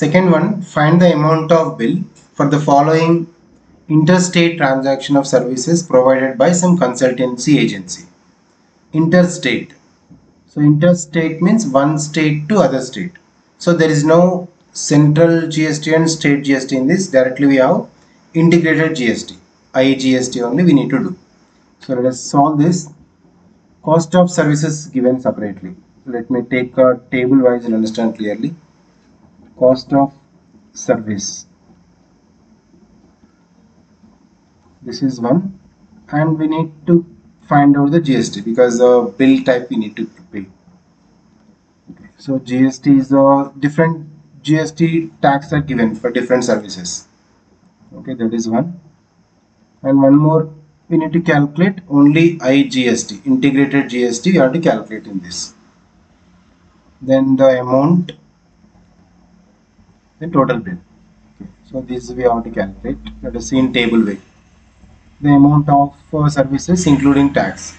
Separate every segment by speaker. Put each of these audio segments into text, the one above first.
Speaker 1: Second one, find the amount of bill for the following interstate transaction of services provided by some consultancy agency. Interstate. So interstate means one state to other state. So there is no central GST and state GST in this. Directly we have integrated GST. IGST only we need to do. So let us solve this. Cost of services given separately. Let me take a table wise and understand clearly. Cost of service. This is one, and we need to find out the GST because the bill type we need to pay. Okay. So GST is a different GST tax are given for different services. Okay, that is one. And one more, we need to calculate only IGST, integrated GST. We have to calculate in this. Then the amount, the total bill. Okay. So this we have to calculate. Let us see in table way. The amount of services including tax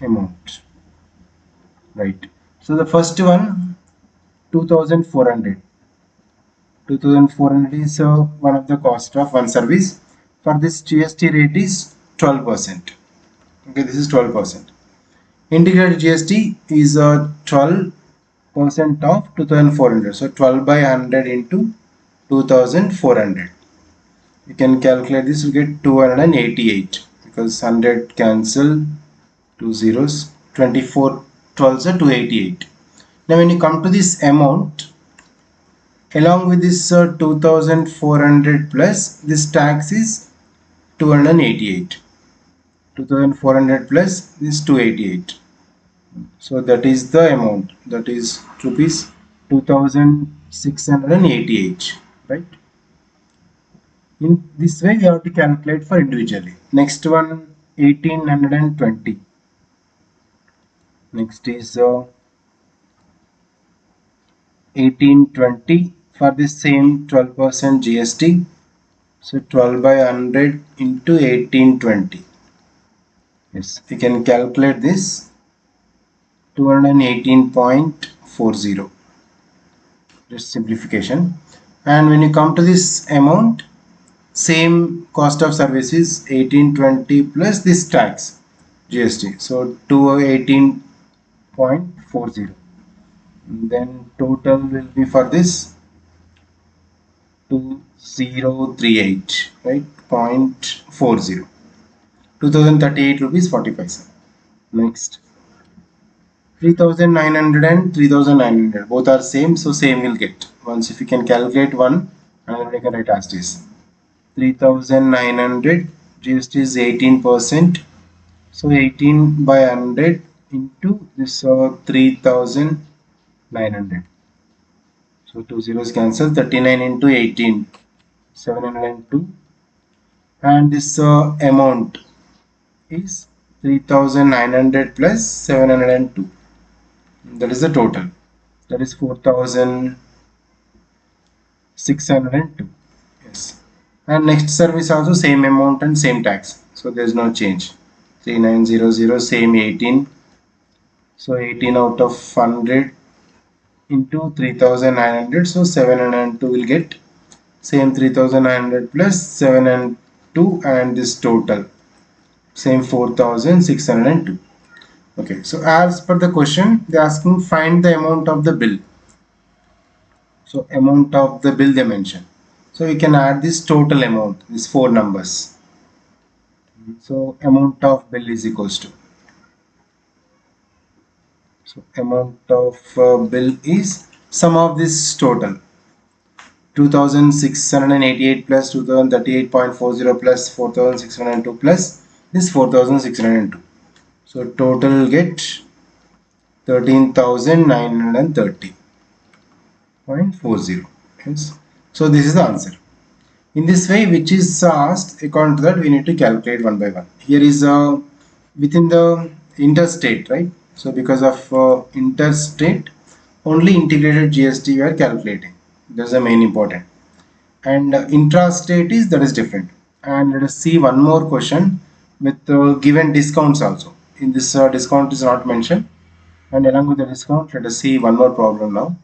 Speaker 1: amount, right? So the first one, 2400 is one of the cost of one service. For this GST rate is 12%. Okay, this is 12%. Integrated GST is 12% of 2400. So 12 by 100 into 2400. You can calculate this, you get 288 because 100 cancel 2 zeros, 24 12s are 288. Now when you come to this amount, along with this 2400 plus this tax is 288. 2400 plus this 288. So that is the amount, that is rupees 2688, right? In this way we have to calculate for individually. Next one, 1820. Next is 1820 for the same 12% GST. So 12 by 100 into 1820. Yes, we can calculate this 218.40. Just simplification. And when you come to this amount, same cost of services 1820 plus this tax GST, so 218.40. Then total will be for this 2038, right? 0.40, 2038 rupees 45. Next, 3900 and 3900 both are same, so same will get. Once if you can calculate one, and then we can write as this. 3900 GST is 18%, so 18 by 100 into this 3900, so 2 zeros cancel, 39 into 18, 702, and this amount is 3900 plus 702, that is the total, that is 4602. Yes. And next service also same amount and same tax, so there is no change. 3900 same 18, so 18 out of 100 into 3900, so 702 will get, same 3900 plus 702, and this total same 4602. Okay, so as per the question they are asking find the amount of the bill. So amount of the bill they mention. So we can add this total amount, these four numbers. So amount of bill is equals to. So amount of bill is sum of this total. 2688 plus 2038.40 plus 4602 plus this 4602. So total will get 13,930.40. Yes. So this is the answer. In this way, which is asked, according to that we need to calculate one by one. Here is within the interstate, right? So because of interstate, only integrated GST we are calculating. That's the main important. And intrastate is that is different. And let us see one more question with given discounts also. In this discount is not mentioned, and along with the discount, let us see one more problem now.